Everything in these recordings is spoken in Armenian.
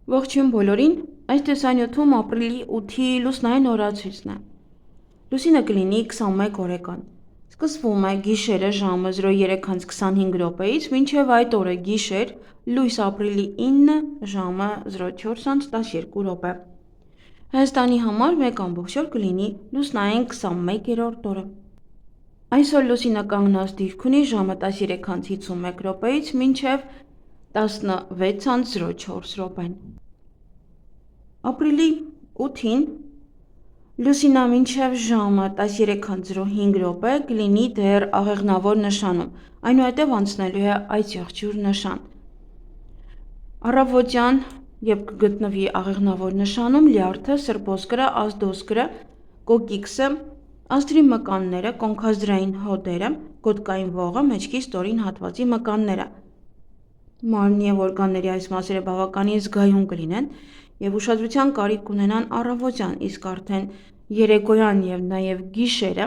Ողջույն բոլորին, այս տեսանյութում ապրիլի 8-ի լուսնային օրացույցն է։ Լուսինը կլինի 21 օրեկան։ Սկսվում է գիշերը ժամը 03:25-ից մինչև այդ օրը գիշեր լույս ապրիլի 9 ժամը 04:12։ Հայաստանի համար 1 ամբողջ օր կլինի լուսնային 21-րդ օրը։ Այսօր լուսինը կանգնած դիրք ունի ժամը 13:51-ից մինչև 16:04։ Ապրիլի 8-ին լուսինը մինչև ժամը 13:05 կլինի դեռ աղեղնավոր նշանում, այնուհետև անցնելու է այծեղջյուր նշան։ Առավոտյան, երբ կգտնվի աղեղնավոր նշանում, լյարդը, սրբոսկրը, ազդոսկրը, կոկիքսը, աստղի մկանները, կոնքազդրային հոդերը, գոտկային ողը, մեջքի ստորին հատվածի մկանները։ Մարմնի և օրգանների այս մասերը բավականին զգայուն կլինեն և ուշադրության կարիք կունենան առավոտյան, իսկ արդեն երեկոյան և նաև գիշերը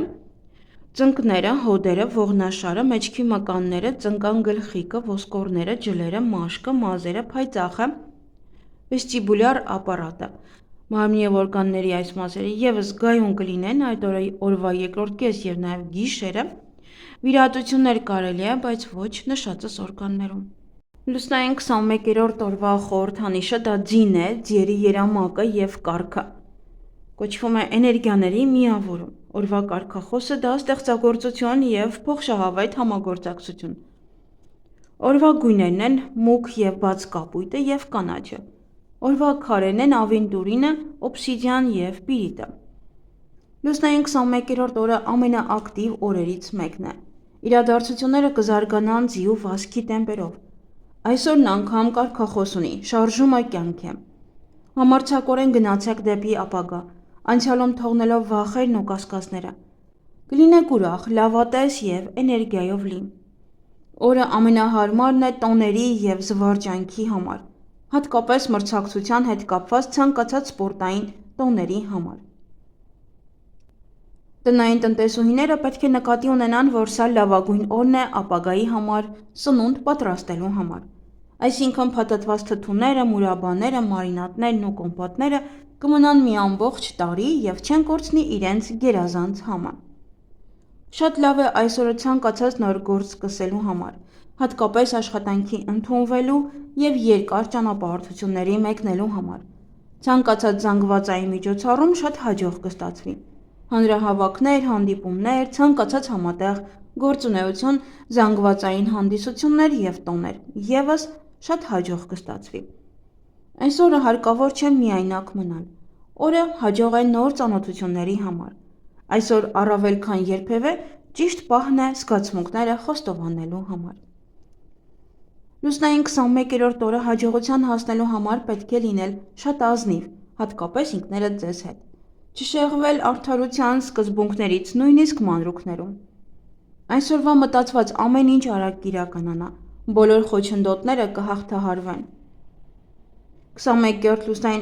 ծնկները, հոդերը, ողնաշարը, մեջքի մկանները, ծնկան գլխիկը, ոսկորները, ջլերը, մաշկը, մազերը, փայծաղը, վեստիբուլյար ապարատը։ Մարմնի և օրգանների այս մասերը ևս զգայուն կլինեն այդ օրվա երկրորդ կես և նաև գիշերը, վիրահատություններ կարելի է, բայց ոչ նշածս օրգաններում։ Լուսնային 21-րդ օրվա խորհրդանիշը դա ձին է, ձիերի երամակը և կառքը։ Կոչվում է էներգիաների միավորում։ Օրվա կարգախոսը դա ստեղծագործություն և փոխշահավետ համագործակցություն։ Օրվա գույներն են մուգ և բաց կապույտը և կանաչը։ Օրվա քարերն են ավենտուրինը, օբսիդիան և պիրիտը։ Լուսնային 21-րդ օրը ամենաակտիվ օրերից մեկն է։ Իրադարձությունները կզարգանան ձի ու վազքի տեմպերով։ Այսօրն անգամ կարգախոս ունի, շարժումը կյանք է։ Համարձակորեն գնացեք դեպի ապագա, անցյալում թողնելով վախերն ու կասկածները։ Կլինեք ուրախ, լավատես և էներգիայով լի։ Օրը ամենահարմարն է տոների և զվարճանքի համար, հատկապես մրցակցության հետ կապված ցանկացած սպորտային տոների համար։ Տնային տնտեսուհիները պետք է նկատի ունենան, որ սա լավագույն օրն է ապագայի համար սնունդ պատրաստելու համար։ Այսինքն փաթաթված թթուները, մուրաբաները, մարինադներն ու կոմպոտները կմնան մի ամբողջ տարի և չեն կորցնի իրենց գերազանց համը։ Շատ լավ է այս օրը ցանկացած նոր գործ սկսելու համար, հատկապես աշխատանքի ընդունվելու և երկար ճանապարհորդությունների մեկնելու համար։ Ցանկացած զանգվածային միջոցառում շատ հաջող կստացվի։ Հանրահավաքներ, հանդիպումներ, ցանկացած համատեղ գործունեություն, զանգվածային հանդիսություններ և տոներ ևս շատ հաջող կստացվի։ Այս օրը հարկավոր չէ միայնակ մնալ։ Օրը հաջող է նոր ծանոթությունների համար։ Այսօր առավել քան երբևէ ճիշտ պահն է զգացմունքները խոստովանելու համար։ Լուսնային 21-րդ օրը հաջողության հասնելու համար պետք է լինել շատ ազնիվ, հատկապես ինքներդ ձեզ հետ։ Չշեղվել արդարության սկզբունքներից նույնիսկ մանրուքներում։ Այսօրվա մտածված ամեն ինչ արագ կիրականանա, բոլոր խոչընդոտները կհաղթահարվեն։ 21-րդ լուսնային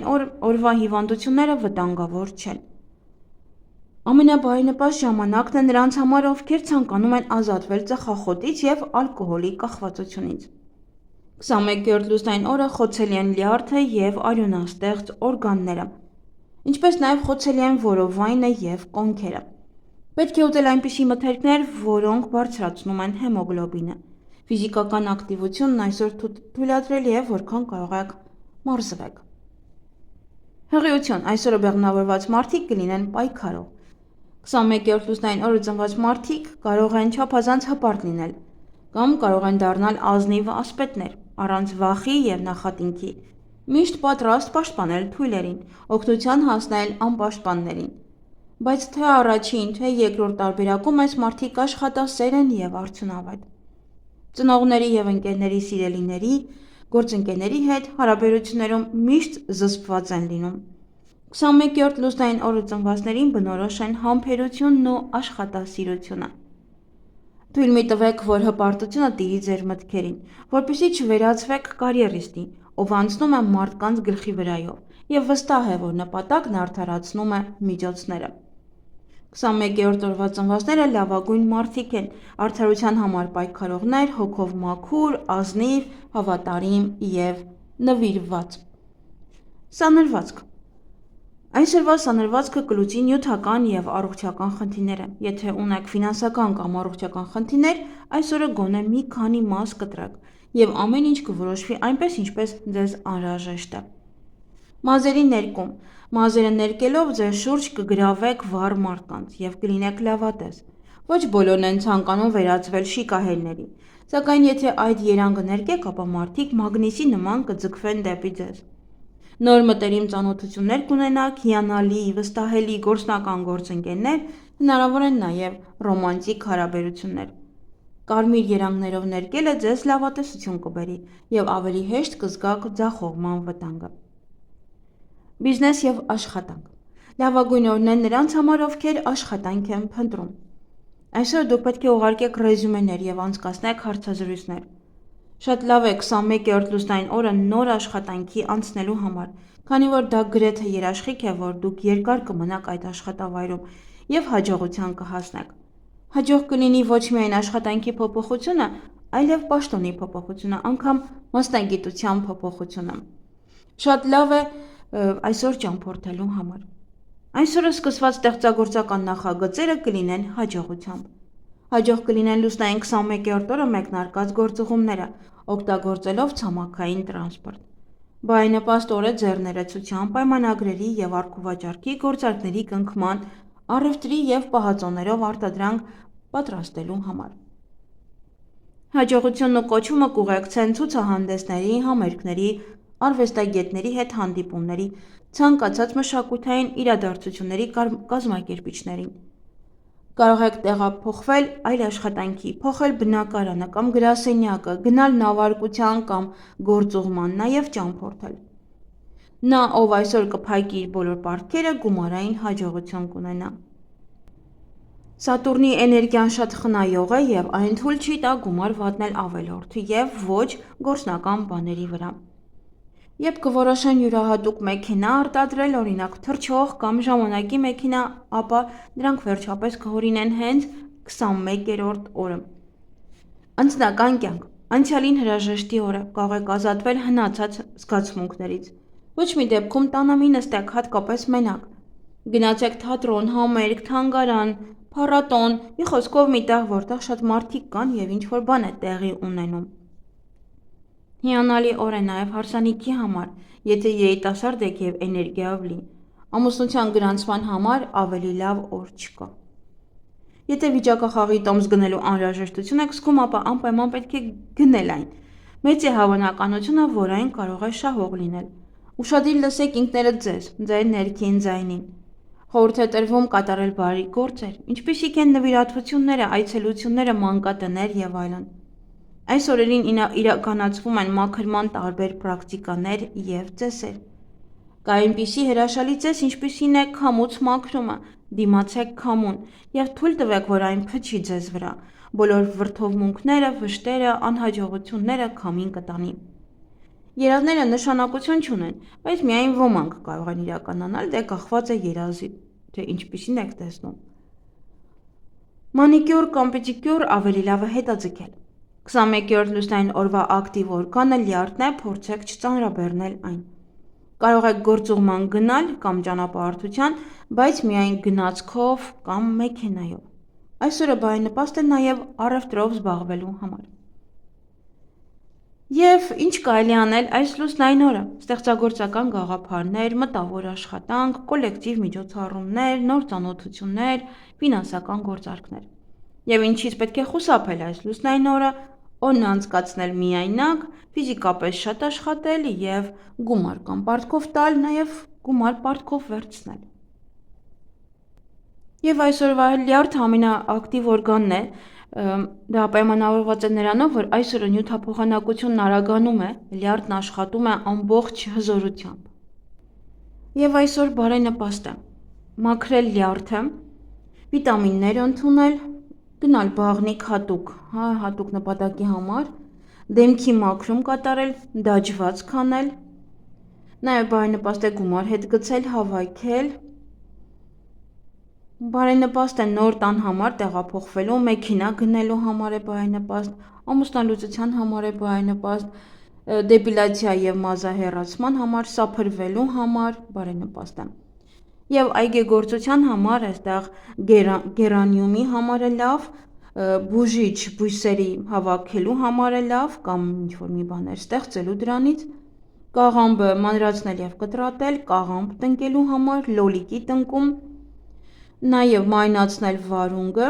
օրվա հիվանդությունները վտանգավոր չեն։ Ամենաբարենպաստ ժամանակն է նրանց համար, ովքեր ցանկանում են ազատվել ծխախոտից և ալկոհոլի կախվածությունից։ 21-րդ լուսնային օրը խոցելի են լյարդը և արյունաստեղծ օրգանները, ինչպես նաև խոցելի են որովայնը և կոնքերը։ Պետք է ուտել այնպիսի մթերքներ, որոնք բարձրացնում են հեմոգլոբինը։ Ֆիզիկական ակտիվությունն այսօր թույլատրելի է, որքան կարող եք մարզվեք։ Հղիություն, այսօրը բեղմնավորված մարդիկ կլինեն պայքարող։ 21-րդ լուսնային օրը ծնված մարդիկ կարող են չափազանց հպարտ լինել կամ կարող են դառնալ ազնիվ ասպետներ, առանց վախի և նախատինքի, միշտ պատրաստ պաշտպանել թույլերին, օգնության հասնել անպաշտպաններին։ Բայց թե առաջին, թե երկրորդ տարբերակում այս մարդիկ աշխատասեր են և արդյունավետ։ Ծնողների և ընկերների սիրելիների, գործընկերների հետ հարաբերություններում միշտ զսպված են լինում։ 21-րդ լուսնային օրը ծնվածներին բնորոշ են համբերությունն ու աշխատասիրությունը։ Թույլ մի տվեք, որ հպարտությունը տիրի ձեր մտքերին, որպեսզի չվերածվեք կարիերիստի, ով անցնում է մարդկանց գլխի վրայով և վստահ է, որ նպատակն արդարացնում է միջոցները։ 21-րդ օրվա ծնվածները լավագույն մարդիկ են, արդարության համար պայքարողներ, հոգով մաքուր, ազնիվ, հավատարիմ և նվիրված։ Սանրվածք։ Այսօրվա սանրվածքը կլուծի նյութական և առողջական խնդիրները։ Եթե ունեք ֆինանսական կամ առողջական խնդիրներ, այսօրը գոնե մի քանի մաս կտրեք և ամեն ինչ կորոշվի այնպես, ինչպես ձեզ անհրաժեշտ է։ Մազերի ներկում։ Մազերը ներկելով ձեր շուրջ կգրավեք վառ մարդկանց և կլինեք լավատես։ Ոչ բոլորն են ցանկանում վերածվել շիկահերների, սակայն եթե այդ երանգը ներկեք, ապա մարդիկ մագնիսի նման կձգվեն դեպի ձեզ։ Նոր մտերիմ ծանոթություններ կունենաք, հիանալի, վստահելի գործնական գործընկերներ, հնարավոր են նաև ռոմանտիկ հարաբերություններ։ Կարմիր երանգներով ներկելը ձեզ լավատեսություն կբերի և ավելի հեշտ կզգաք ձախողման վտանգը։ Բիզնես և աշխատանք։ Լավագույն օրն են նրանց համար, ովքեր աշխատանք են փնտրում։ Այսօր դուք պետք է ուղարկեք ռեզյումեներ և անցկացնեք հարցազրույցներ։ Շատ լավ է 21-րդ լուսնային օրը նոր աշխատանքի անցնելու համար, քանի որ դա գրեթե երաշխիք է, որ դուք երկար կմնաք այդ աշխատավայրում և հաջողության կհասնեք։ Հաջող կլինի ոչ միայն աշխատանքի փոփոխությունը, այլև պաշտոնի փոփոխությունը, անգամ մասնագիտության փոփոխությունը։ Շատ լավ է այսօր ճամփորդելու համար։ Այսօրը սկսված ստեղծագործական նախագծերը կլինեն հաջողությամբ։ Հաջող կլինեն լուսնային 21-րդ օրը մեկնարկած գործուղումները, օգտագործելով ցամաքային տրանսպորտ։ Բարենպաստ օր է ձեռներեցության, պայմանագրերի և առքուվաճառքի գործարքների կնքման, առևտրի և պահածոներով արտադրանք պատրաստելու համար։ Հաջողությունն ու կոչումը կուղեկցեն ցուցահանդեսների, համերգների, արվեստագետների հետ հանդիպումների, ցանկացած մշակութային իրադարձությունների կազմակերպիչներին։ Կարող եք տեղափոխվել այլ աշխատանքի, փոխել բնակարանը կամ գրասենյակը, գնալ նավարկության կամ գործուղման, նաև ճամփորդել։ Նա, ով այսօր կփակի իր բոլոր պարտքերը, գումարային հաջողություն կունենա։ Սատուրնի էներգիան շատ խնայող է և այն թույլ չի տա գումար վատնել ավելորդ և ոչ գործնական բաների վրա։ Երբ կորոշեն յուրահատուկ մեքենա արտադրել, օրինակ թռչող կամ ժամանակի մեքենա, ապա դրանք վերջապես կհորինեն հենց 21-րդ օրը։ Անձնական կյանք։ Անցյալին հրաժեշտի օր է, կարող եք ազատվել հնացած զգացմունքներից։ Ոչ մի դեպքում տանը մի նստեք, հատկապես մենակ։ Գնացեք թատրոն, համերգ, թանգարան, փառատոն, մի խոսքով մի տեղ, որտեղ շատ մարդիկ կան և ինչ-որ բան է տեղի ունենում։ Հիանալի օր է նաև հարսանիքի համար, եթե երիտասարդ եք և էներգիայով լի։ Ամուսնության գրանցման համար ավելի լավ օր չկա։ Եթե վիճակախաղի տոմս գնելու անհրաժեշտություն եք զգում, ապա անպայման պետք է գնել այն։ Մեծ է հավանականությունը, որ այն կարող է շահող լինել։ Ուշադիր լսեք ինքներդ ձեզ, ձեր ներքին ձայնին։ Խորհուրդ է տրվում կատարել բարի գործեր, ինչպիսիք են նվիրատվությունները, այցելությունները, մանկատներ և այլն։ Այս օրերին իրականացվում են մաքրման տարբեր պրակտիկաներ և ծեսեր։ Կա այնպիսի հրաշալի ծես, ինչպիսին է քամուց մաքրումը, դիմացեք քամուն և թույլ տվեք, որ այն փչի ձեզ վրա, բոլոր վրդովմունքները, վշտերը, անհաջողությունները քամին կտանի։ Երազները նշանակություն չունեն, բայց միայն ոմանք կարող են իրականանալ, դե կախված է երազից, թե ինչպիսին եք տեսնում։ Մանիկյուր կամ պեդիկյուր ավելի լավ է հետաձգել։ 21-րդ լուսնային օրվա ակտիվ օրգանը լյարդն է, փորձեք չծանրաբեռնել այն։ Կարող եք գործուղման գնալ կամ ճանապարհորդության, բայց միայն գնացքով կամ մեքենայով։ Այսօրը բարենպաստ է նաև առևտրով զբաղվելու համար։ Եվ ինչ կարելի անել այս լուսնային օրը։ Ստեղծագործական գաղափարներ, մտավոր աշխատանք, կոլեկտիվ միջոցառումներ, նոր ծանոթություններ, ֆինանսական գործարքներ։ Եվ ինչից պետք է խուսափել այս լուսնային օրը, օրն անցկացնել միայնակ, ֆիզիկապես շատ աշխատել և գումար կամ պարտքով տալ, նաև գումար պարտքով վերցնել։ Եվ այսօրվա լյարդը ամենաակտիվ օրգանն է, դա պայմանավորված է նրանով, որ այսօրը նյութափոխանակությունն արագանում է, լյարդն աշխատում է ամբողջ հզորությամբ։ Եվ այսօր բարենպաստ է մաքրել լյարդը, վիտամիններ ընդունել, գնալ բաղնիք հատուկ նպատակի համար, դեմքի մաքրում կատարել, դաջվածք անել, նաև բարենպաստ է գումար հետ գցել, հավաքել, բարենպաստ է նոր տան համար տեղափոխվելու, մեքենա գնելու համար է բարենպաստ, ամուսնալուծության համար է բարենպաստ, դեպիլացիա եւ մազահեռացման համար, սափրվելու համար, բարենպաստ է։ Եվ այգեգործության համար այստեղ գերանիումի համար է լավ, բուժիչ բույսերի հավաքելու համար է լավ կամ ինչ-որ մի բաներ ստեղծելու դրանից, կաղամբը մանրացնել եւ կտրատել, կաղամբ տնկելու համար, լոլիկի տնկում, նաեւ մանյացնել վարունգը,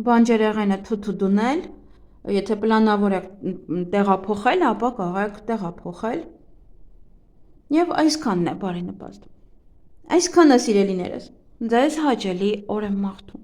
բանջարեղենը թութու դնել, եթե պլանավոր եք տեղափոխել, ապա կարող եք տեղափոխել։ Եվ այսքանն է, բարենպաստ։ Այսքանը, սիրելիներս, ձեզ հաճելի օր եմ մաղթում։